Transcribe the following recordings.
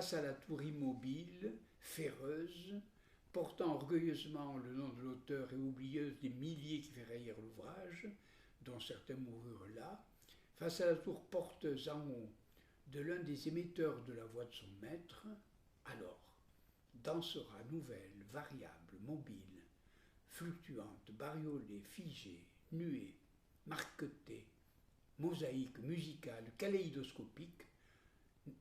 face à la tour immobile, féreuse, portant orgueilleusement le nom de l'auteur et oublieuse des milliers qui ferraillèrent l'ouvrage, dont certains moururent là, face à la tour porteuse en haut de l'un des émetteurs de la voix de son maître, alors dansera nouvelle, variable, mobile, fluctuante, bariolée, figée, nuée, marquetée, mosaïque, musicale, kaléidoscopique,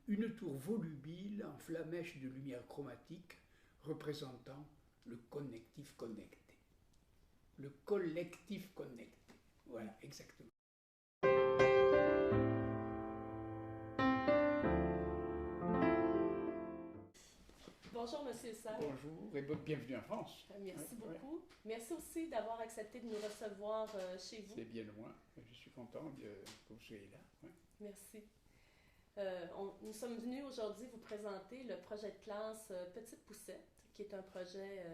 une tour volubile en flamèche de lumière chromatique représentant le connectif connecté. Le collectif connecté. Voilà, exactement. Bonjour, Monsieur Serre. Bonjour et bienvenue en France. Merci beaucoup. Merci aussi d'avoir accepté de nous recevoir chez vous. C'est bien loin. Je suis content que vous soyez là. Ouais. Merci. Nous sommes venus aujourd'hui vous présenter le projet de classe Petite Poussette, qui est un projet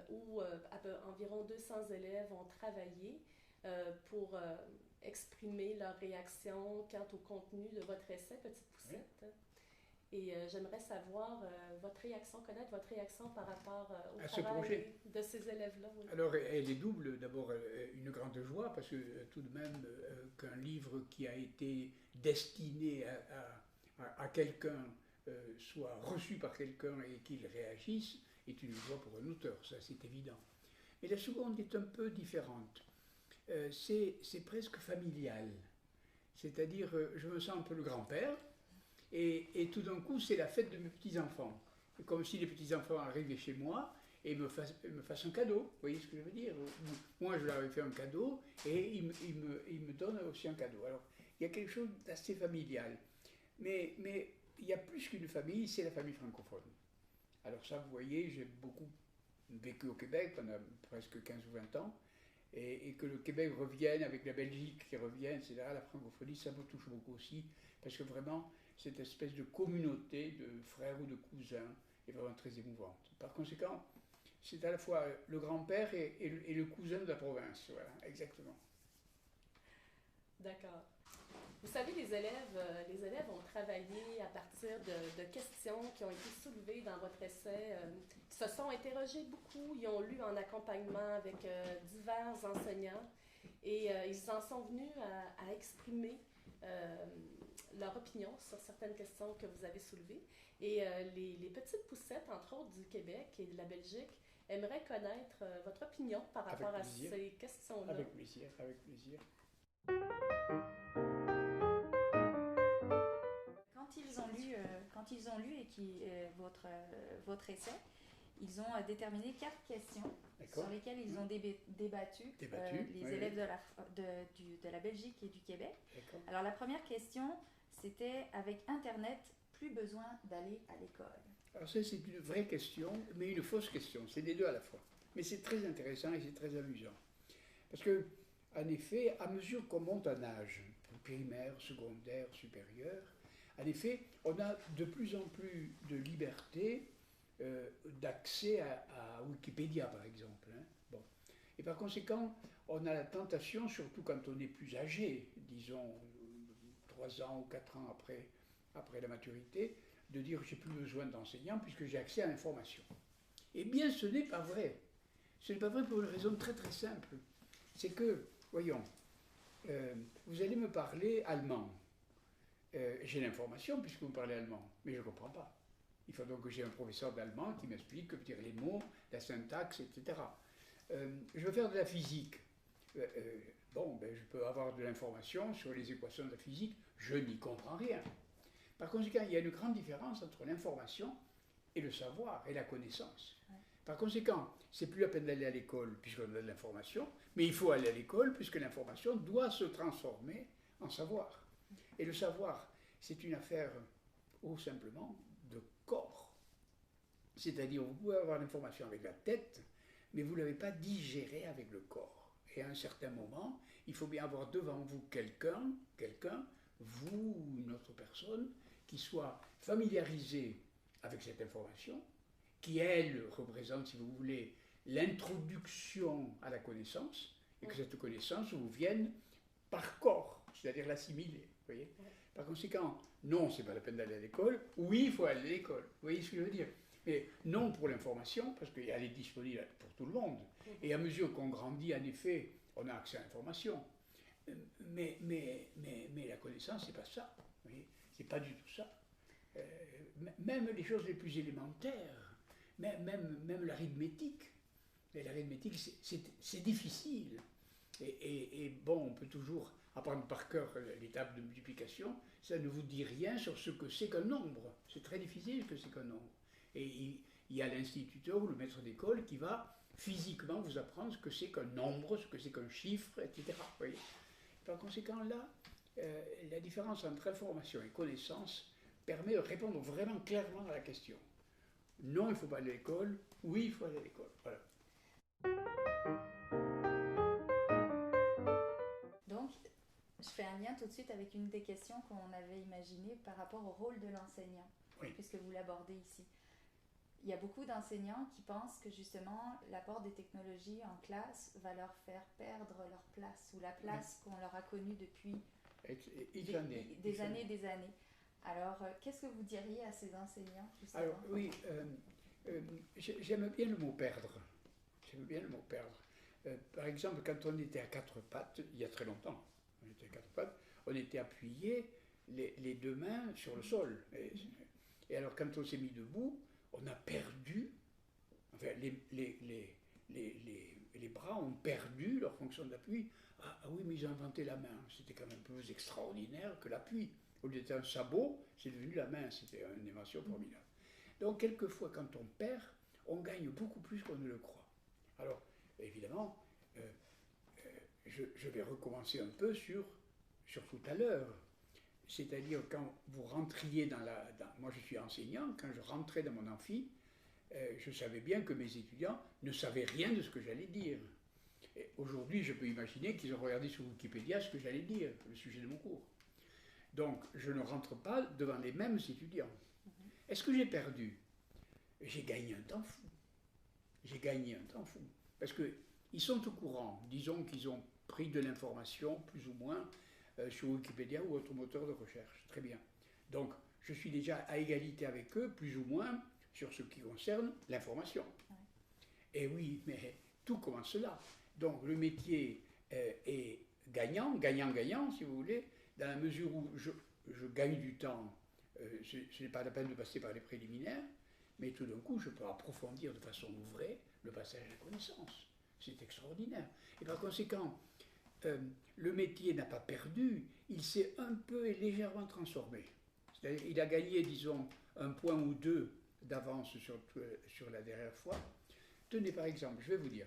où environ 200 élèves ont travaillé pour exprimer leur réaction quant au contenu de votre essai Petite Poussette. Oui. Et j'aimerais savoir connaître votre réaction par rapport au travail de ces élèves-là. Oui. Alors, elle est double. D'abord, une grande joie, parce que tout de même, qu'un livre qui a été destiné à quelqu'un soit reçu par quelqu'un et qu'il réagisse, est une joie pour un auteur, ça c'est évident. Mais la seconde est un peu différente. C'est presque familial. C'est-à-dire, je me sens un peu le grand-père, et tout d'un coup, c'est la fête de mes petits-enfants. Comme si les petits-enfants arrivaient chez moi et me fassent un cadeau. Vous voyez ce que je veux dire? Moi, je leur ai fait un cadeau et ils me donnent aussi un cadeau. Alors, il y a quelque chose d'assez familial. Mais il y a plus qu'une famille, c'est la famille francophone. Alors ça, vous voyez, j'ai beaucoup vécu au Québec pendant presque 15 ou 20 ans. Et que le Québec revienne, avec la Belgique qui revient, etc., la francophonie, ça me touche beaucoup aussi, parce que vraiment, cette espèce de communauté de frères ou de cousins est vraiment très émouvante. Par conséquent, c'est à la fois le grand-père et le cousin de la province, voilà, exactement. D'accord. Vous savez, les élèves ont travaillé à partir de questions qui ont été soulevées dans votre essai. Ils se sont interrogés beaucoup, ils ont lu en accompagnement avec divers enseignants et ils en sont venus à exprimer leur opinion sur certaines questions que vous avez soulevées. Et les petites poussettes, entre autres, du Québec et de la Belgique, aimeraient connaître votre opinion par rapport à ces questions-là. Avec plaisir, avec plaisir. Quand ils ont lu votre essai, ils ont déterminé 4 questions sur lesquelles ils ont débattu les élèves de la Belgique et du Québec. Alors la première question, c'était avec Internet, plus besoin d'aller à l'école. Alors ça, c'est une vraie question, mais une fausse question. C'est les deux à la fois. Mais c'est très intéressant et c'est très amusant. Parce que, en effet, à mesure qu'on monte en âge, primaire, secondaire, supérieur, en effet, on a de plus en plus de liberté d'accès à Wikipédia, par exemple. Hein. Bon. Et par conséquent, on a la tentation, surtout quand on est plus âgé, disons 3 ans ou 4 ans après la maturité, de dire j'ai plus besoin d'enseignants puisque j'ai accès à l'information. Eh bien, ce n'est pas vrai. Ce n'est pas vrai pour une raison très très simple. C'est que, voyons, vous allez me parler allemand. J'ai l'information puisque vous parlez allemand, mais je ne comprends pas. Il faut donc que j'ai un professeur d'allemand qui m'explique que veut dire les mots, la syntaxe, etc. Je veux faire de la physique. Je peux avoir de l'information sur les équations de la physique, je n'y comprends rien. Par conséquent, il y a une grande différence entre l'information et le savoir et la connaissance. Ouais. Par conséquent, c'est plus la peine d'aller à l'école puisqu'on a de l'information, mais il faut aller à l'école puisque l'information doit se transformer en savoir. Et le savoir, c'est une affaire, ou simplement, de corps. C'est-à-dire, vous pouvez avoir l'information avec la tête, mais vous ne l'avez pas digérée avec le corps. Et à un certain moment, il faut bien avoir devant vous quelqu'un, vous ou une autre personne, qui soit familiarisée avec cette information, qui, elle, représente, si vous voulez, l'introduction à la connaissance, et que cette connaissance vous vienne par corps, c'est-à-dire l'assimiler. Vous voyez. Par conséquent, non, c'est pas la peine d'aller à l'école. Oui, il faut aller à l'école. Vous voyez ce que je veux dire? Mais non pour l'information, parce qu'elle est disponible pour tout le monde. Et à mesure qu'on grandit, en effet, on a accès à l'information. Mais la connaissance, c'est pas ça. Vous voyez, c'est pas du tout ça. Même les choses les plus élémentaires, même l'arithmétique. Mais l'arithmétique, c'est difficile. Et bon, on peut toujours apprendre par cœur les tables de multiplication. Ça ne vous dit rien sur ce que c'est qu'un nombre. C'est très difficile ce que c'est qu'un nombre. Et il y a l'instituteur ou le maître d'école qui va physiquement vous apprendre ce que c'est qu'un nombre, ce que c'est qu'un chiffre, etc. Vous voyez. Par conséquent, là, la différence entre information et connaissance permet de répondre vraiment clairement à la question. Non, il ne faut pas aller à l'école. Oui, il faut aller à l'école. Voilà. Donc, je fais un lien tout de suite avec une des questions qu'on avait imaginées par rapport au rôle de l'enseignant, puisque vous l'abordez ici. Il y a beaucoup d'enseignants qui pensent que justement l'apport des technologies en classe va leur faire perdre leur place, ou la place qu'on leur a connue depuis des années. Alors, qu'est-ce que vous diriez à ces enseignants justement? Alors, oui, j'aime bien le mot perdre. J'aime bien le mot perdre. Par exemple, quand on était à quatre pattes, il y a très longtemps, on était appuyé les deux mains sur le sol. Et alors, quand on s'est mis debout, on a perdu, enfin, les bras ont perdu leur fonction d'appui. Ah oui, mais ils ont inventé la main. C'était quand même plus extraordinaire que l'appui. Au lieu d'être un sabot, c'est devenu la main. C'était une invention formidable. Donc, quelquefois, quand on perd, on gagne beaucoup plus qu'on ne le croit. Alors, évidemment, je vais recommencer un peu sur tout à l'heure. C'est-à-dire, quand vous rentriez moi, je suis enseignant, quand je rentrais dans mon amphi, je savais bien que mes étudiants ne savaient rien de ce que j'allais dire. Aujourd'hui, je peux imaginer qu'ils ont regardé sur Wikipédia ce que j'allais dire, le sujet de mon cours. Donc, je ne rentre pas devant les mêmes étudiants. Est-ce que j'ai perdu? J'ai gagné un temps fou. Parce qu'ils sont au courant. Disons qu'ils ont pris de l'information, plus ou moins, sur Wikipédia ou autre moteur de recherche. Très bien. Donc, je suis déjà à égalité avec eux, plus ou moins, sur ce qui concerne l'information. Et oui, mais tout commence là. Donc, le métier est gagnant, si vous voulez, dans la mesure où je gagne du temps. Ce n'est pas la peine de passer par les préliminaires, mais tout d'un coup, je peux approfondir de façon vraie le passage à la connaissance. C'est extraordinaire. Et par conséquent, le métier n'a pas perdu, il s'est un peu et légèrement transformé. C'est-à-dire qu'il a gagné, disons, un point ou deux d'avance sur la dernière fois. Tenez par exemple, je vais vous dire,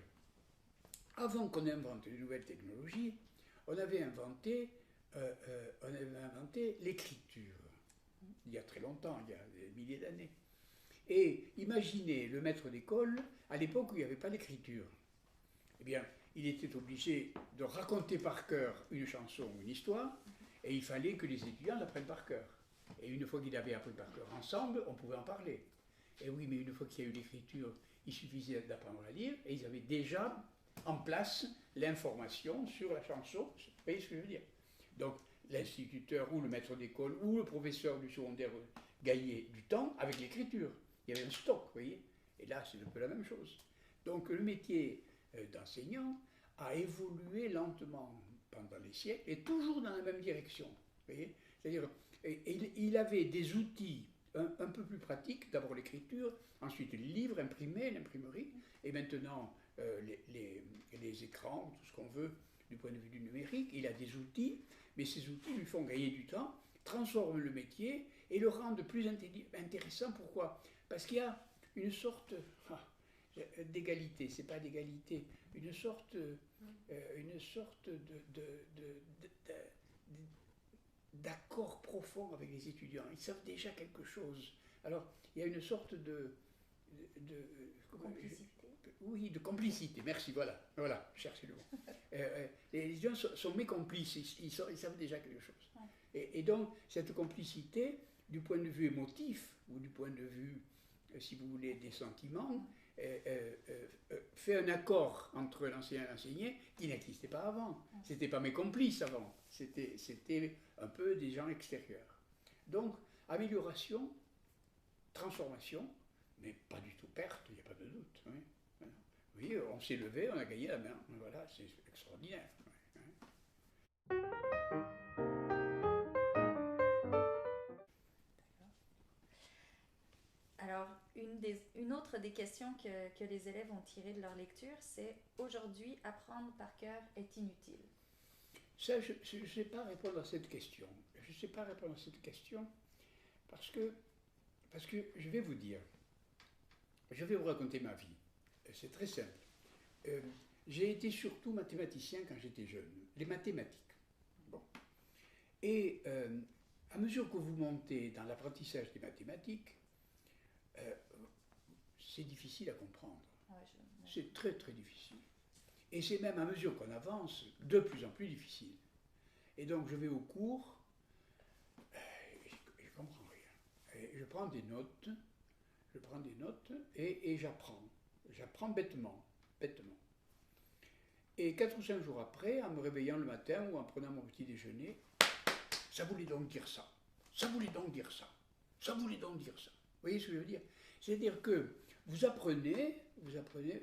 avant qu'on invente les nouvelles technologies, on avait inventé l'écriture. Il y a très longtemps, il y a des milliers d'années. Et imaginez le maître d'école à l'époque où il n'y avait pas l'écriture. Eh bien, il était obligé de raconter par cœur une chanson ou une histoire, et il fallait que les étudiants l'apprennent par cœur. Et une fois qu'ils l'avaient appris par cœur ensemble, on pouvait en parler. Et oui, mais une fois qu'il y a eu l'écriture, il suffisait d'apprendre à lire, et ils avaient déjà en place l'information sur la chanson. Vous voyez ce que je veux dire? Donc, l'instituteur ou le maître d'école ou le professeur du secondaire gagnait du temps avec l'écriture. Il y avait un stock, vous voyez? Et là, c'est un peu la même chose. Donc, le métier d'enseignant a évolué lentement pendant les siècles et toujours dans la même direction. Vous voyez? C'est-à-dire, il avait des outils un peu plus pratiques, d'abord l'écriture, ensuite les livres imprimés, l'imprimerie, et maintenant les écrans, tout ce qu'on veut du point de vue du numérique. Il a des outils, mais ces outils lui font gagner du temps, transforment le métier et le rendent plus intéressant. Pourquoi? Parce qu'il y a une sorte d'égalité, c'est pas d'égalité, une sorte d'accord profond avec les étudiants. Ils savent déjà quelque chose. Alors, il y a une sorte de complicité. Oui, de complicité. Merci, voilà, cherchez le mot. Les étudiants sont mes complices, ils savent déjà quelque chose. Et donc, cette complicité, du point de vue émotif, ou du point de vue, si vous voulez, des sentiments, fait un accord entre l'enseignant et l'enseigné qui n'existait pas avant. C'était pas mes complices avant. C'était un peu des gens extérieurs. Donc, amélioration, transformation, mais pas du tout perte, il n'y a pas de doute. Oui. Oui, on s'est levé, on a gagné la main. Voilà, c'est extraordinaire. Alors, une autre des questions que les élèves ont tirées de leur lecture, c'est « Aujourd'hui, apprendre par cœur est inutile ». Ça, je ne sais pas répondre à cette question. Je ne sais pas répondre à cette question parce que je vais vous dire, je vais vous raconter ma vie. C'est très simple. J'ai été surtout mathématicien quand j'étais jeune, les mathématiques. Bon. Et à mesure que vous montez dans l'apprentissage des mathématiques, c'est difficile à comprendre. C'est très très difficile. Et c'est même à mesure qu'on avance, de plus en plus difficile. Et donc je vais au cours, je ne comprends rien. Et je prends des notes, et j'apprends. J'apprends bêtement. Et 4 ou 5 jours après, en me réveillant le matin ou en prenant mon petit déjeuner, ça voulait donc dire ça. Ça voulait donc dire ça. Ça voulait donc dire ça. Vous voyez ce que je veux dire? C'est-à-dire que vous apprenez,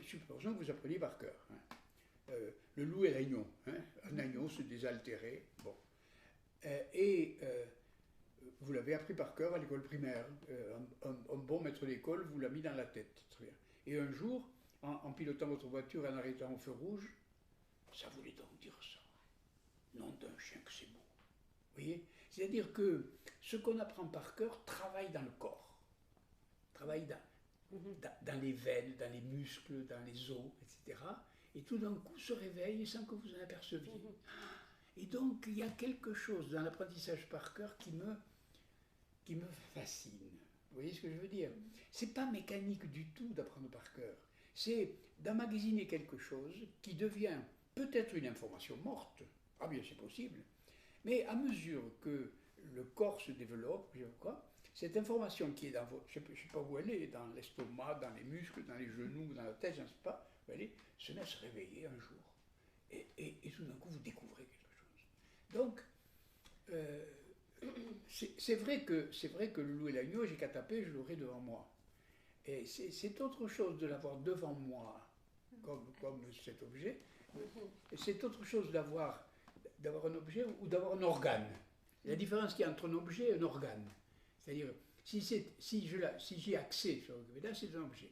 supposons que vous apprenez par cœur. Hein. Le loup et l'agneau. Hein. Un agneau se désaltérait. Bon. Vous l'avez appris par cœur à l'école primaire. Un bon maître d'école vous l'a mis dans la tête. Très bien. Et un jour, en pilotant votre voiture et en arrêtant au feu rouge, ça voulait donc dire ça. Nom d'un chien que c'est beau. Vous voyez? C'est-à-dire que ce qu'on apprend par cœur travaille dans le corps, travaille dans les veines, dans les muscles, dans les os, etc. Et tout d'un coup se réveille sans que vous en aperceviez. Et donc il y a quelque chose dans l'apprentissage par cœur qui me fascine. Vous voyez ce que je veux dire? C'est pas mécanique du tout d'apprendre par cœur. C'est d'emmagasiner quelque chose qui devient peut-être une information morte. Ah bien, c'est possible. Mais à mesure que le corps se développe, cette information qui est dans votre, je ne sais pas où elle est, dans l'estomac, dans les muscles, dans les genoux, dans la tête, je ne sais pas, où elle est, se met à se réveiller un jour. Et tout d'un coup, vous découvrez quelque chose. Donc, c'est vrai que le loup et l'agneau, j'ai qu'à taper, je l'aurai devant moi. Et c'est autre chose de l'avoir devant moi, comme cet objet. C'est autre chose d'avoir un objet ou d'avoir un organe. La différence qu'il y a entre un objet et un organe. C'est-à-dire, si j'ai accès sur le c'est un objet.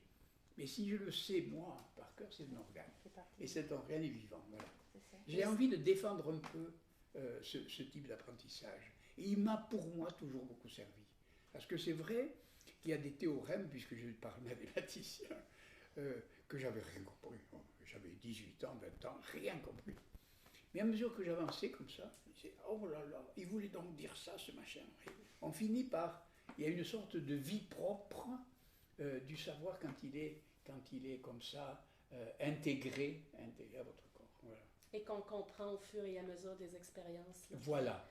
Mais si je le sais, moi, par cœur, c'est un organe. Et cet organe est vivant. Voilà. J'ai envie de défendre un peu ce type d'apprentissage. Et il m'a, pour moi, toujours beaucoup servi. Parce que c'est vrai qu'il y a des théorèmes, puisque je parle mathématicien, que j'avais rien compris. J'avais 18 ans, 20 ans, rien compris. Mais à mesure que j'avançais comme ça, je disais, oh là là, il voulait donc dire ça, ce machin. Et on finit par, il y a une sorte de vie propre du savoir quand il est comme ça, intégré à votre corps. Voilà. Et qu'on comprend au fur et à mesure des expériences. Voilà.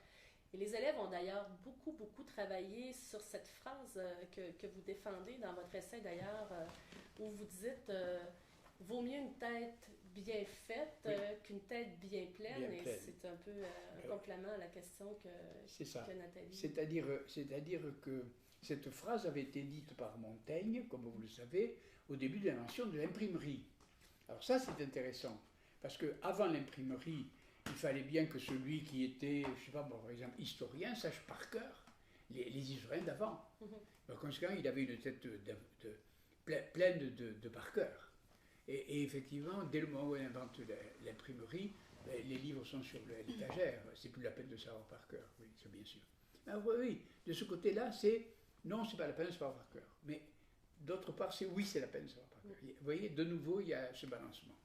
Et les élèves ont d'ailleurs beaucoup travaillé sur cette phrase que vous défendez dans votre essai d'ailleurs, où vous dites vaut mieux une tête bien faite qu'une tête bien pleine. Et c'est un peu un complément à la question que Nathalie. C'est-à-dire que cette phrase avait été dite par Montaigne, comme vous le savez, au début de l'invention de l'imprimerie. Alors ça, c'est intéressant, parce qu'avant l'imprimerie, il fallait bien que celui qui était, je ne sais pas, par exemple, historien, sache par cœur les historiens d'avant. Par conséquent, il avait une tête pleine de par cœur. Et effectivement, dès le moment où on invente l'imprimerie, les livres sont sur l'étagère. C'est plus la peine de savoir par cœur, oui, c'est bien sûr. Mais oui, de ce côté-là, non, c'est pas la peine de savoir par cœur. Mais d'autre part, oui, c'est la peine de savoir par cœur. Vous voyez, de nouveau, il y a ce balancement.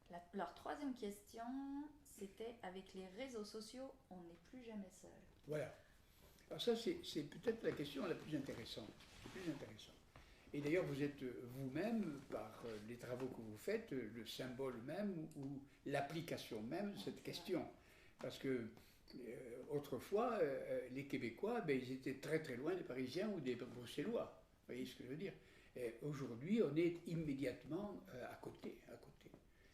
Voilà. Leur troisième question, c'était avec les réseaux sociaux, on n'est plus jamais seul. Voilà. Alors ça, c'est peut-être la question la plus intéressante. Et d'ailleurs, vous êtes vous-même, par les travaux que vous faites, le symbole même ou l'application même de cette question. Parce que autrefois, les Québécois, ben, ils étaient très très loin des Parisiens ou des Bruxellois. Vous voyez ce que je veux dire? Aujourd'hui, on est immédiatement à côté, à côté.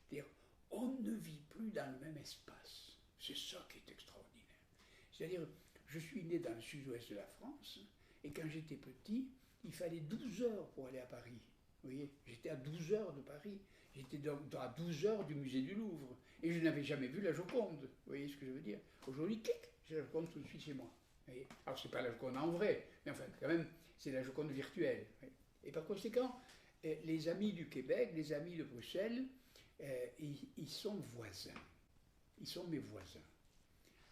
C'est-à-dire, on ne vit plus dans le même espace. C'est ça qui est extraordinaire. C'est-à-dire, je suis né dans le sud-ouest de la France, et quand j'étais petit, il fallait 12 heures pour aller à Paris. Vous voyez, j'étais à 12 heures de Paris. J'étais donc à 12 heures du musée du Louvre. Et je n'avais jamais vu la Joconde. Vous voyez ce que je veux dire? Aujourd'hui, clic, j'ai la Joconde tout de suite chez moi. Vous voyez, alors, ce n'est pas la Joconde en vrai, mais enfin, quand même, c'est la Joconde virtuelle. Et par conséquent, les amis du Québec, les amis de Bruxelles, ils sont voisins. Ils sont mes voisins.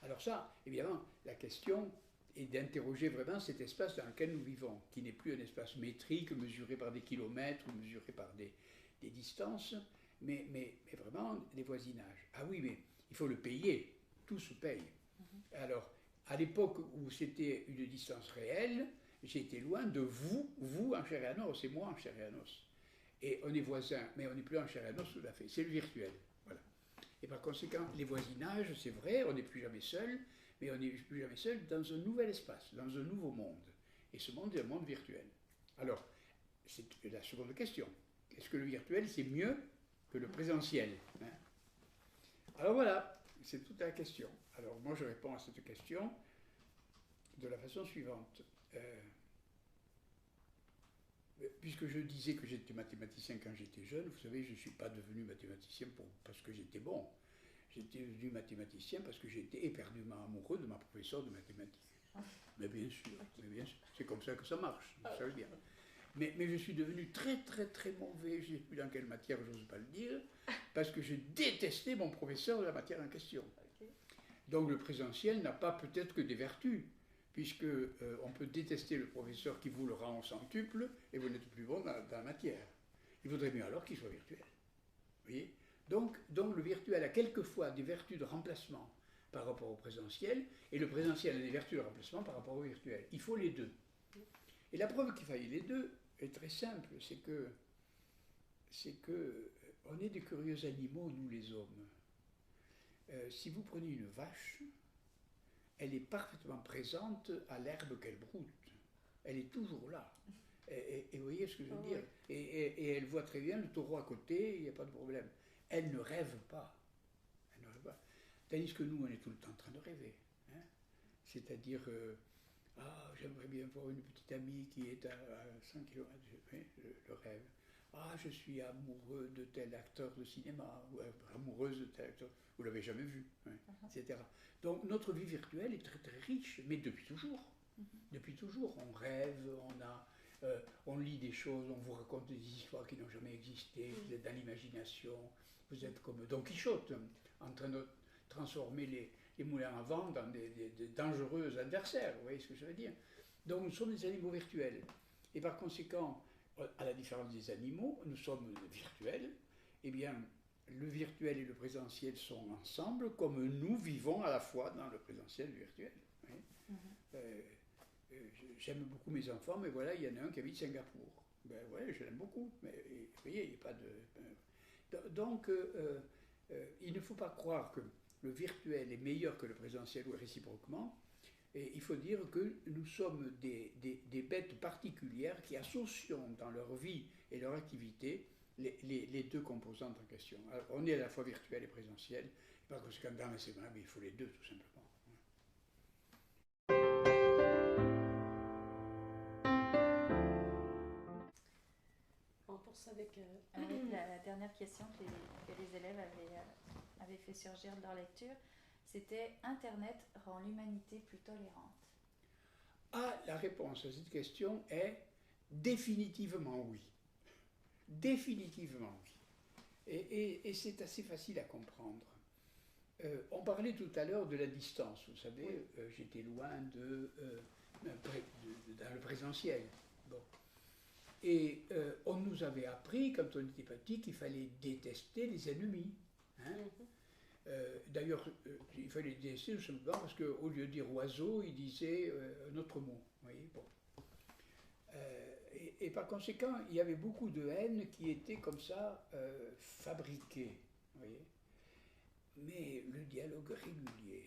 Alors ça, évidemment, la question est d'interroger vraiment cet espace dans lequel nous vivons, qui n'est plus un espace métrique, mesuré par des kilomètres, ou mesuré par des distances, mais vraiment des voisinages. Ah oui, mais il faut le payer, tout se paye. Alors, à l'époque où c'était une distance réelle, j'étais loin de vous en chair et en os, et moi en chair et en os. Et on est voisins, mais on n'est plus en chair et en os tout à fait, c'est le virtuel. Voilà. Et par conséquent, les voisinages, c'est vrai, on n'est plus jamais seul, mais on n'est plus jamais seul dans un nouvel espace, dans un nouveau monde. Et ce monde est un monde virtuel. Alors, c'est la seconde question. Est-ce que le virtuel, c'est mieux que le présentiel, hein? Alors voilà, c'est toute la question. Alors moi, je réponds à cette question de la façon suivante. Puisque je disais que j'étais mathématicien quand j'étais jeune, vous savez, je ne suis pas devenu mathématicien parce que j'étais bon. J'étais devenu mathématicien parce que j'étais éperdument amoureux de ma professeure de mathématiques. Mais bien sûr, c'est comme ça que ça marche, vous savez bien. Mais je suis devenu très très très mauvais, je ne sais plus dans quelle matière, je n'ose pas le dire, parce que je détestais mon professeur de la matière en question. Donc le présentiel n'a pas peut-être que des vertus, puisque on peut détester le professeur qui vous le rend en centuple, et vous n'êtes plus bon dans la matière. Il vaudrait mieux alors qu'il soit virtuel. Vous voyez? Donc le virtuel a quelquefois des vertus de remplacement par rapport au présentiel, et le présentiel a des vertus de remplacement par rapport au virtuel. Il faut les deux. Et la preuve qu'il faille les deux est très simple, c'est que on est des curieux animaux, nous les hommes. Si vous prenez une vache, elle est parfaitement présente à l'herbe qu'elle broute. Elle est toujours là. Et vous voyez ce que je veux dire? Et elle voit très bien le taureau à côté, il n'y a pas de problème. Elle ne rêve pas. Elle ne rêve pas. Tandis que nous, on est tout le temps en train de rêver. Hein? C'est-à-dire, j'aimerais bien voir une petite amie qui est à 100 km, le rêve. Ah, je suis amoureux de tel acteur de cinéma, ou amoureuse de tel acteur, vous ne l'avez jamais vu, hein, etc. Donc notre vie virtuelle est très très riche, mais depuis toujours. Depuis toujours, on rêve, on lit des choses, on vous raconte des histoires qui n'ont jamais existé, vous êtes dans l'imagination, vous êtes comme Don Quichotte, en train de transformer les moulins à vent dans des dangereux adversaires, vous voyez ce que je veux dire? Donc nous sommes des animaux virtuels. Et par conséquent, à la différence des animaux, nous sommes virtuels, eh bien, le virtuel et le présentiel sont ensemble, comme nous vivons à la fois dans le présentiel et le virtuel. J'aime beaucoup mes enfants, mais voilà, il y en a un qui habite Singapour. Ben ouais, je l'aime beaucoup, mais vous voyez, il n'y a pas de... Donc, il ne faut pas croire que le virtuel est meilleur que le présentiel ou réciproquement. Et il faut dire que nous sommes des bêtes particulières qui associent dans leur vie et leur activité les deux composantes en question. Alors, on est à la fois virtuel et présentiel, par conséquent, dans l'enseignement, il faut les deux, tout simplement. On poursuit avec la dernière question que les élèves avaient fait surgir de leur lecture. C'était « Internet rend l'humanité plus tolérante ». Ah, la réponse à cette question est définitivement oui. Définitivement oui. Et c'est assez facile à comprendre. On parlait tout à l'heure de la distance. Vous savez, j'étais loin dans le présentiel. Bon. Et on nous avait appris, quand on était petit, qu'il fallait détester les ennemis. Hein? D'ailleurs, il fallait détester tout simplement parce qu'au lieu de dire oiseau, il disait un autre mot. Vous voyez, bon. Et par conséquent, il y avait beaucoup de haine qui était comme ça fabriquée. Vous voyez. Mais le dialogue régulier,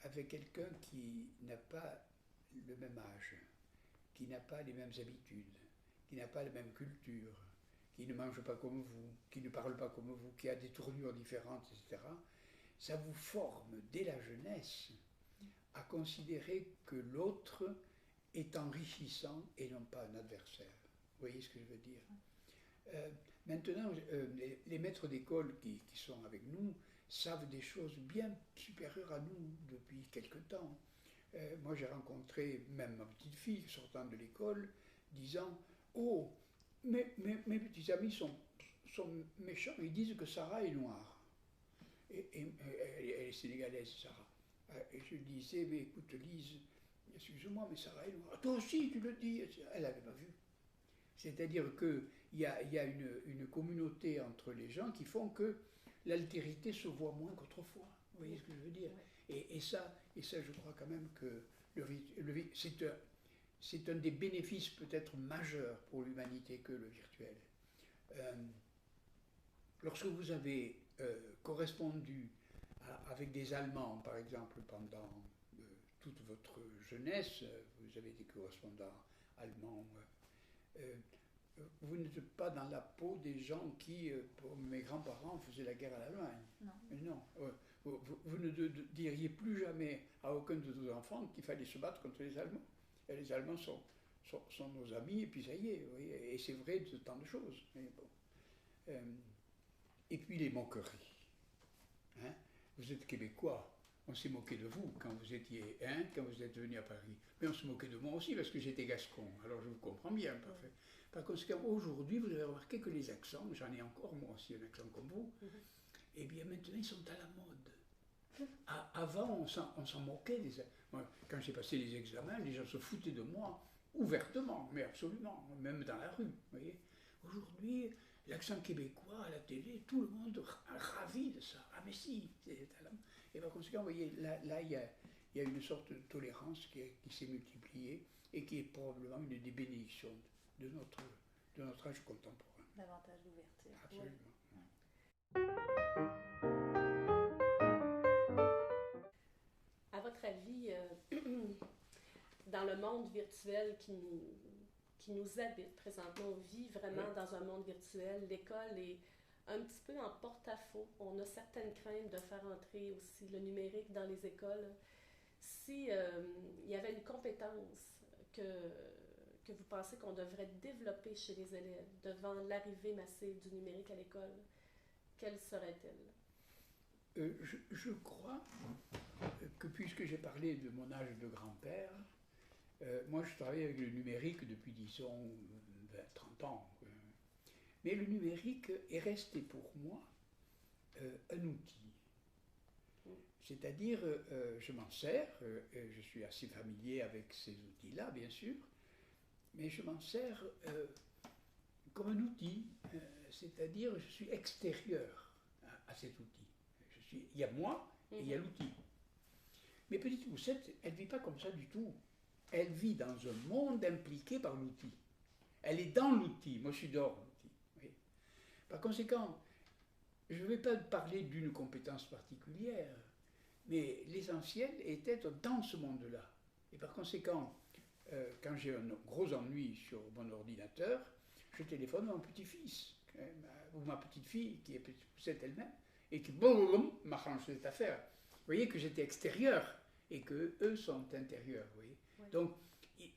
avec quelqu'un qui n'a pas le même âge, qui n'a pas les mêmes habitudes, qui n'a pas la même culture, qui ne mange pas comme vous, qui ne parle pas comme vous, qui a des tournures différentes, etc., ça vous forme dès la jeunesse à considérer que l'autre est enrichissant et non pas un adversaire. Vous voyez ce que je veux dire? Maintenant, les maîtres d'école qui sont avec nous savent des choses bien supérieures à nous depuis quelque temps. Moi, j'ai rencontré même ma petite fille sortant de l'école, disant « Oh, mes petits amis sont méchants, ils disent que Sarah est noire. » Et elle est sénégalaise, Sarah. Et je disais « Mais écoute, Lise, excuse-moi, mais Sarah est noire. Toi aussi, tu le dis. » Elle n'avait pas vu. C'est-à-dire qu'il y a une communauté entre les gens qui font que l'altérité se voit moins qu'autrefois. Vous voyez ce que je veux dire? Et ça, je crois quand même que c'est un des bénéfices peut-être majeurs pour l'humanité que le virtuel. Lorsque vous avez correspondu avec des Allemands, par exemple, pendant toute votre jeunesse, vous avez été correspondant allemand, vous n'êtes pas dans la peau des gens qui, pour mes grands-parents, faisaient la guerre à l'Allemagne. Non. Vous ne diriez plus jamais à aucun de vos enfants qu'il fallait se battre contre les Allemands. Et les Allemands sont nos amis, et puis ça y est. Vous voyez, et c'est vrai de tant de choses. Mais bon. Et puis les moqueries. Hein? Vous êtes québécois. On s'est moqué de vous quand vous étiez, quand vous êtes venu à Paris. Mais on se moquait de moi aussi parce que j'étais gascon. Alors je vous comprends bien, parfait. Par conséquent, aujourd'hui, vous avez remarqué que les accents, j'en ai encore moi aussi un accent comme vous, eh bien maintenant ils sont à la mode. Avant, on s'en moquait. Moi, quand j'ai passé les examens, les gens se foutaient de moi ouvertement, mais absolument, même dans la rue. Vous voyez. Aujourd'hui, l'accent québécois à la télé, tout le monde ravi de ça. Ah mais si, c'est à la mode. Et par conséquent, vous voyez, là il y a une sorte de tolérance qui s'est multipliée et qui est probablement une des bénédictions de notre âge contemporain. Davantage d'ouverture. Absolument. À votre avis, dans le monde virtuel qui nous habite présentement, on vit vraiment dans un monde virtuel, l'école est un petit peu en porte-à-faux. On a certaines craintes de faire entrer aussi le numérique dans les écoles. Si il y avait une compétence que vous pensez qu'on devrait développer chez les élèves devant l'arrivée massive du numérique à l'école, quelle serait-elle? Je crois que puisque j'ai parlé de mon âge de grand-père, moi je travaille avec le numérique depuis, disons, 30 ans. Mais le numérique est resté pour moi un outil. C'est-à-dire, je m'en sers, je suis assez familier avec ces outils-là, bien sûr, mais je m'en sers comme un outil, c'est-à-dire je suis extérieur à cet outil. Il y a moi et il y a l'outil. Mais Petite Poussette, elle ne vit pas comme ça du tout. Elle vit dans un monde impliqué par l'outil. Elle est dans l'outil, moi je suis dehors l'outil. Oui. Par conséquent, je ne vais pas parler d'une compétence particulière, mais l'essentiel est d'être dans ce monde-là. Et par conséquent, quand j'ai un gros ennui sur mon ordinateur, je téléphone à mon petit-fils, ou ma petite-fille, qui est Petite Poussette elle-même, et qui m'arrange cette affaire. Vous voyez que j'étais extérieur et qu'eux sont intérieurs. Vous voyez. Oui. Donc,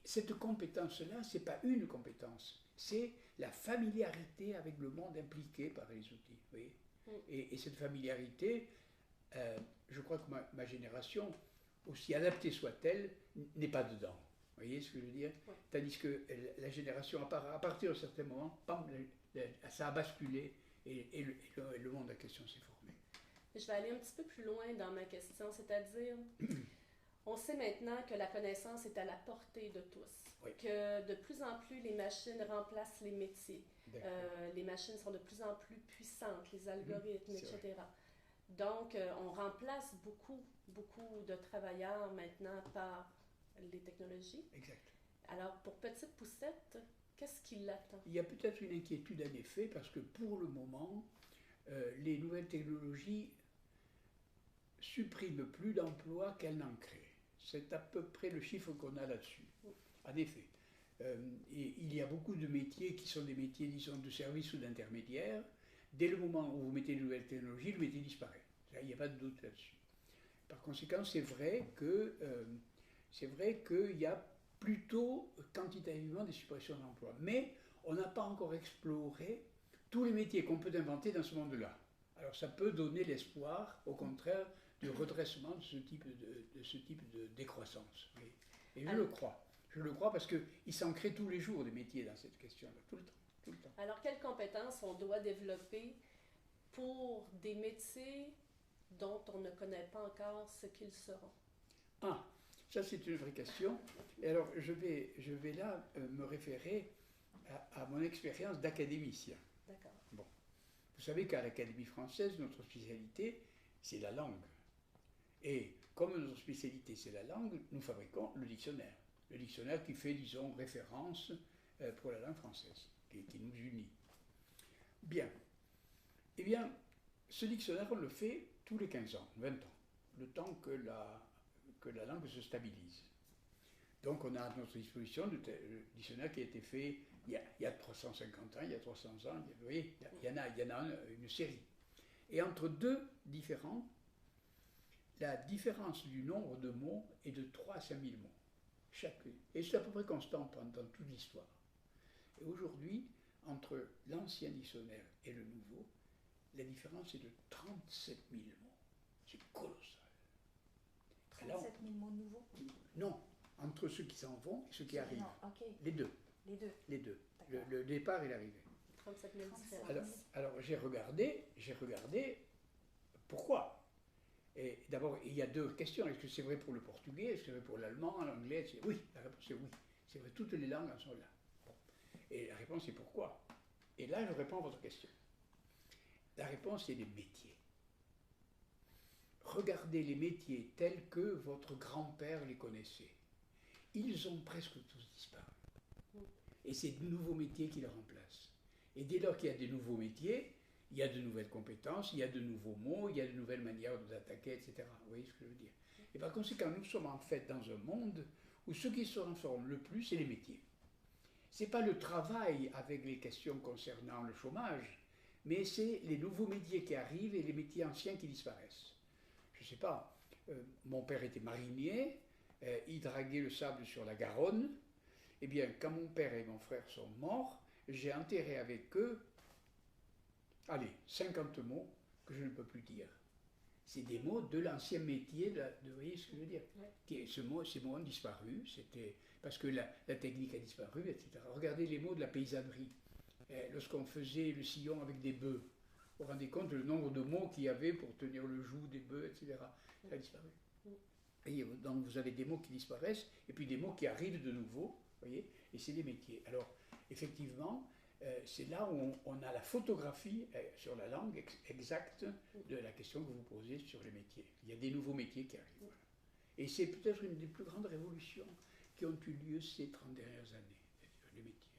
cette compétence-là, ce n'est pas une compétence, c'est la familiarité avec le monde impliqué par les outils. Vous voyez. Et cette familiarité, je crois que ma génération, aussi adaptée soit-elle, n'est pas dedans. Vous voyez ce que je veux dire? Oui. Tandis que la génération, à partir d'un certain moment, ça a basculé et le monde en question s'est formé. Je vais aller un petit peu plus loin dans ma question, c'est-à-dire, on sait maintenant que la connaissance est à la portée de tous, oui. Que de plus en plus les machines remplacent les métiers, les machines sont de plus en plus puissantes, les algorithmes, etc. Vrai. Donc, on remplace beaucoup de travailleurs maintenant par les technologies. Exact. Alors, pour Petite Poussette, qu'est-ce qui l'attend? Il y a peut-être une inquiétude en effet, parce que pour le moment, les nouvelles technologies supprime plus d'emplois qu'elle n'en crée. C'est à peu près le chiffre qu'on a là-dessus. En effet, et il y a beaucoup de métiers qui sont des métiers, disons, de service ou d'intermédiaire. Dès le moment où vous mettez une nouvelle technologie, le métier disparaît. Il n'y a pas de doute là-dessus. Par conséquent, c'est vrai qu'il y a plutôt quantitativement des suppressions d'emplois. Mais on n'a pas encore exploré tous les métiers qu'on peut inventer dans ce monde-là. Alors ça peut donner l'espoir, au contraire, du redressement de ce type de décroissance. Oui. Et je le crois. Je le crois parce qu'il s'en crée tous les jours des métiers dans cette question-là, tout le temps. Tout le temps. Alors, quelles compétences on doit développer pour des métiers dont on ne connaît pas encore ce qu'ils seront? Ah, ça c'est une vraie question. Et alors, je vais là me référer à mon expérience d'académicien. D'accord. Bon. Vous savez qu'à l'Académie française, notre spécialité, c'est la langue. Et comme notre spécialité, c'est la langue, nous fabriquons le dictionnaire. Le dictionnaire qui fait, disons, référence pour la langue française, qui nous unit. Bien. Eh bien, ce dictionnaire, on le fait tous les 15 ans, 20 ans, le temps que la langue se stabilise. Donc on a à notre disposition le dictionnaire qui a été fait il y a 350 ans, il y a 300 ans, vous voyez, il y en a une série. Et entre deux différents, la différence du nombre de mots est de 3 à 5 000 mots, chacun. Et c'est à peu près constant pendant toute l'histoire. Et aujourd'hui, entre l'ancien dictionnaire et le nouveau, la différence est de 37 000 mots. C'est colossal. 37 000 mots nouveaux? Non, entre ceux qui s'en vont et ceux qui arrivent. Non, okay. Les deux. Les deux. Le départ et l'arrivée. 37 000 différences. Alors j'ai regardé pourquoi. Et d'abord, il y a deux questions. Est-ce que c'est vrai pour le portugais? Est-ce que c'est vrai pour l'allemand, l'anglais? Oui, la réponse est oui. C'est vrai, toutes les langues en sont là. Bon. Et la réponse est pourquoi. Et là, je réponds à votre question. La réponse est les métiers. Regardez les métiers tels que votre grand-père les connaissait. Ils ont presque tous disparu. Et c'est de nouveaux métiers qui les remplacent. Et dès lors qu'il y a des nouveaux métiers, il y a de nouvelles compétences, il y a de nouveaux mots, il y a de nouvelles manières de vous attaquer, etc. Vous voyez ce que je veux dire? Et par conséquent, nous sommes en fait dans un monde où ce qui se transforme le plus, c'est les métiers. Ce n'est pas le travail avec les questions concernant le chômage, mais c'est les nouveaux métiers qui arrivent et les métiers anciens qui disparaissent. Je ne sais pas, mon père était marinier, il draguait le sable sur la Garonne. Eh bien, quand mon père et mon frère sont morts, j'ai enterré avec eux, 50 mots que je ne peux plus dire. C'est des mots de l'ancien métier, vous voyez ce que je veux dire? Ouais. Ces mots ont disparu, c'était parce que la technique a disparu, etc. Regardez les mots de la paysannerie. Lorsqu'on faisait le sillon avec des bœufs, vous vous rendez compte le nombre de mots qu'il y avait pour tenir le joug des bœufs, etc. Ça a disparu. Et donc vous avez des mots qui disparaissent, et puis des mots qui arrivent de nouveau, voyez, et c'est des métiers. Alors, effectivement, c'est là où on a la photographie sur la langue exacte de la question que vous posez sur les métiers. Il y a des nouveaux métiers qui arrivent. Voilà. Et c'est peut-être une des plus grandes révolutions qui ont eu lieu ces 30 dernières années, les métiers.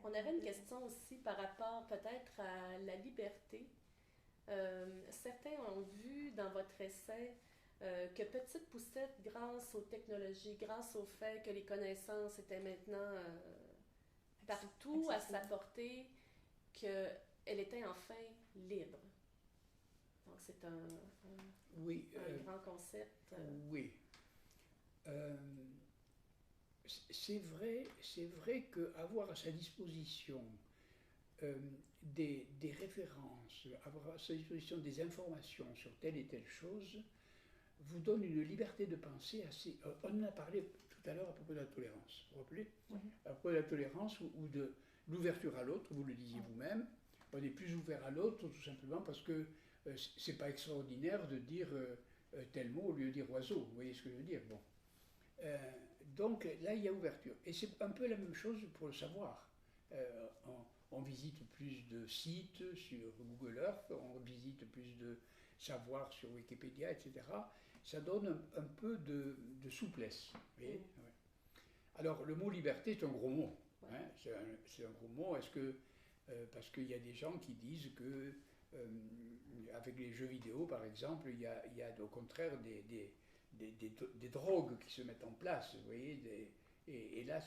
On avait une question aussi par rapport peut-être à la liberté. Certains ont vu dans votre essai que Petite Poussette, grâce aux technologies, grâce au fait que les connaissances étaient maintenant partout à sa portée, qu'elle était enfin libre. Donc c'est un grand concept. Oui. C'est vrai qu'avoir à sa disposition des références, avoir à sa disposition des informations sur telle et telle chose, vous donne une liberté de penser assez... on en a parlé tout à l'heure à propos de la tolérance, vous vous rappelez? À propos de la tolérance ou de l'ouverture à l'autre, vous le disiez vous-même, on est plus ouvert à l'autre tout simplement parce que c'est pas extraordinaire de dire tel mot au lieu de dire oiseau, vous voyez ce que je veux dire? Bon. Donc là, il y a ouverture. Et c'est un peu la même chose pour le savoir. On visite plus de sites sur Google Earth, on visite plus de savoir sur Wikipédia, etc. Ça donne un peu de souplesse. Vous voyez? Ouais. Alors, le mot liberté est un gros mot. Hein, c'est un gros mot. Est-ce que, parce qu'il y a des gens qui disent que avec les jeux vidéo, par exemple, il y a au contraire des drogues qui se mettent en place, vous voyez, et là,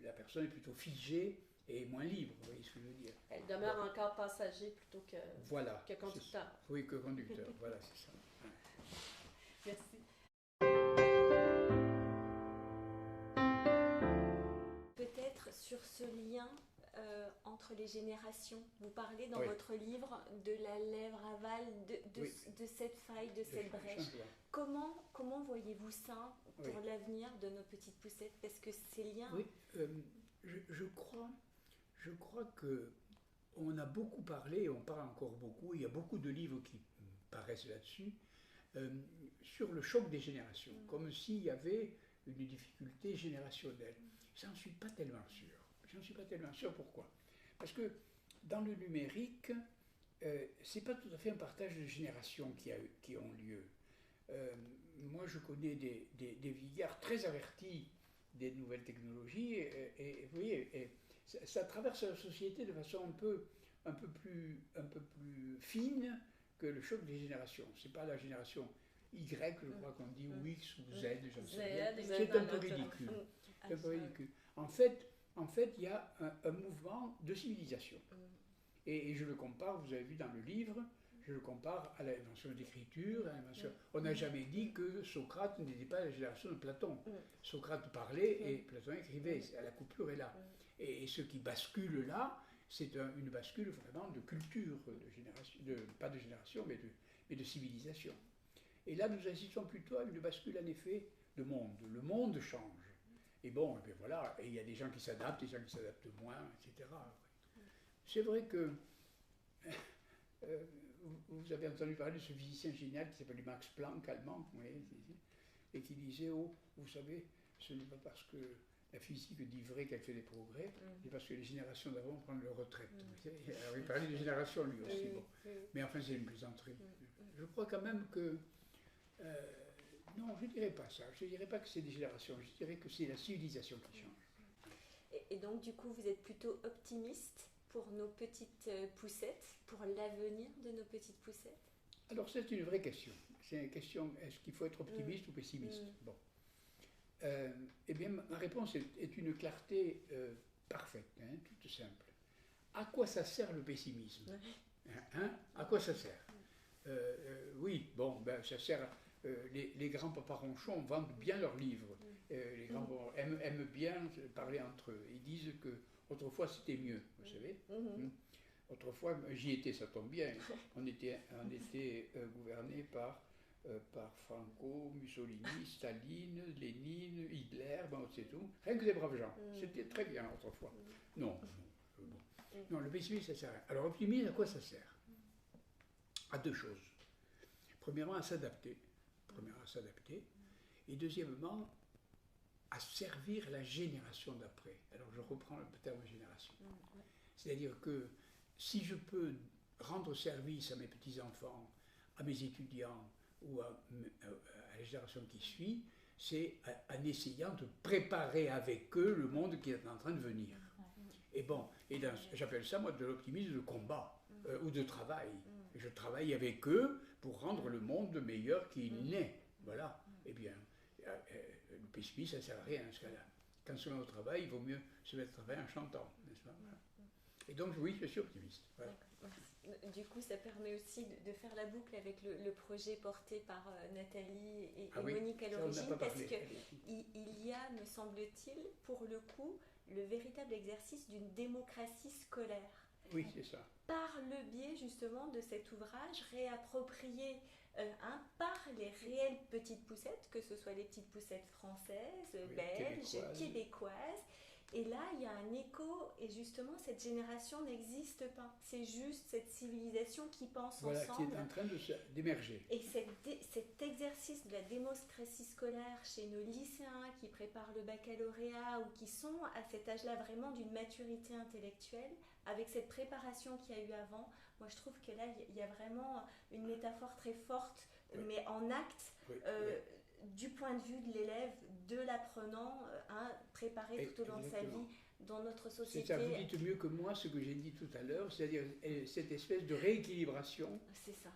la personne est plutôt figée et moins libre, vous voyez ce que je veux dire. Elle demeure encore passager plutôt que, voilà, que conducteur. Oui, que conducteur, voilà, c'est ça. Ouais. Merci. Peut-être sur ce lien entre les générations. Vous parlez dans votre livre de la lèvre aval, de cette faille, de cette brèche. Comment voyez-vous ça pour l'avenir de nos petites poussettes? Parce que ces liens... Oui, je crois que on a beaucoup parlé, on parle encore beaucoup, il y a beaucoup de livres qui paraissent là-dessus, sur le choc des générations, comme s'il y avait une difficulté générationnelle. J'en suis pas tellement sûr. J'en suis pas tellement sûr. Pourquoi? Parce que dans le numérique, c'est pas tout à fait un partage de générations qui ont lieu. Moi, je connais des vieillards très avertis des nouvelles technologies, et vous voyez, ça traverse la société de façon un peu plus fine que le choc des générations. C'est pas la génération Y, je crois qu'on dit, ou X ou Z, j'en sais rien. C'est un peu ridicule. C'est un peu ridicule. En fait, il y a un mouvement de civilisation. Et je le compare, vous avez vu dans le livre, je le compare à l'invention de l'écriture. On n'a jamais dit que Socrate n'était pas la génération de Platon. Socrate parlait et Platon écrivait. La coupure est là. Et ce qui bascule là, c'est une bascule vraiment de culture, de génération, pas de génération, mais de civilisation. Et là, nous assistons plutôt à une bascule, en effet, de monde. Le monde change. Et bon, et bien voilà, et il y a des gens qui s'adaptent, des gens qui s'adaptent moins, etc. C'est vrai que vous avez entendu parler de ce physicien génial qui s'appelle Max Planck, allemand, et qui disait, oh, vous savez, ce n'est pas parce que la physique dit vrai qu'elle fait des progrès, c'est parce que les générations d'avant prennent leur retraite. Alors il parlait de génération lui aussi, bon. Mais enfin c'est une plaisanterie. Je crois quand même que... non, je ne dirais pas ça. Je ne dirais pas que c'est des générations, je dirais que c'est la civilisation qui change. Et donc du coup, vous êtes plutôt optimiste pour nos petites poussettes, pour l'avenir de nos petites poussettes? Alors c'est une vraie question. C'est une question, est-ce qu'il faut être optimiste ou pessimiste? Bon. Eh bien, ma réponse est une clarté parfaite, toute simple. À quoi ça sert le pessimisme? À quoi ça sert? Oui, bon, ben, ça sert... les grands paparonchons vendent bien leurs livres. Les grands aiment bien parler entre eux. Ils disent que autrefois c'était mieux, vous savez. Autrefois, j'y étais, ça tombe bien. On était gouverné par Franco, Mussolini, Staline, Lénine, Hitler, bon, c'est tout. Rien que des braves gens. C'était très bien autrefois. Non, le pessimisme, ça sert à rien. Alors, l'optimisme, à quoi ça sert? À deux choses. Premièrement, à s'adapter. Et deuxièmement, à servir la génération d'après. Alors, je reprends le terme génération. C'est-à-dire que si je peux rendre service à mes petits-enfants, à mes étudiants, ou à la génération qui suit, c'est en essayant de préparer avec eux le monde qui est en train de venir. Et bon, j'appelle ça, moi, de l'optimisme de combat, ou de travail. Je travaille avec eux pour rendre le monde meilleur qu'il n'est. Voilà. Eh bien, le pessimisme, ça ne sert à rien, dans ce cas-là. Quand on se met au travail, il vaut mieux se mettre au travail en chantant, n'est-ce pas? Voilà. Et donc, oui, je suis optimiste. Voilà. Du coup, ça permet aussi de faire la boucle avec le projet porté par Nathalie et Monique à l'origine, parce qu'il y a, me semble-t-il, pour le coup, le véritable exercice d'une démocratie scolaire. Oui, c'est ça. Par le biais, justement, de cet ouvrage réapproprié par les réelles petites poussettes, que ce soit les petites poussettes françaises, belges, québécoises. Et là, il y a un écho, et justement, cette génération n'existe pas. C'est juste cette civilisation qui pense ensemble. Voilà, qui est en train d'émerger. Et cet exercice de la démocratie scolaire chez nos lycéens qui préparent le baccalauréat ou qui sont à cet âge-là vraiment d'une maturité intellectuelle, avec cette préparation qu'il y a eu avant, moi je trouve que là, il y a vraiment une métaphore très forte, mais en acte, du point de vue de l'élève, de l'apprenant, préparé tout au long de sa vie dans notre société. C'est ça, vous dites mieux que moi ce que j'ai dit tout à l'heure, c'est-à-dire cette espèce de rééquilibration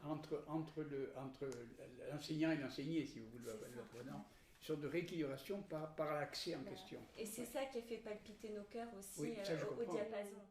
entre l'enseignant et l'enseigné, si vous voulez, l'apprenant. Une sorte de rééquilibration par l'accès en question. Et c'est ça qui a fait palpiter nos cœurs aussi au diapason.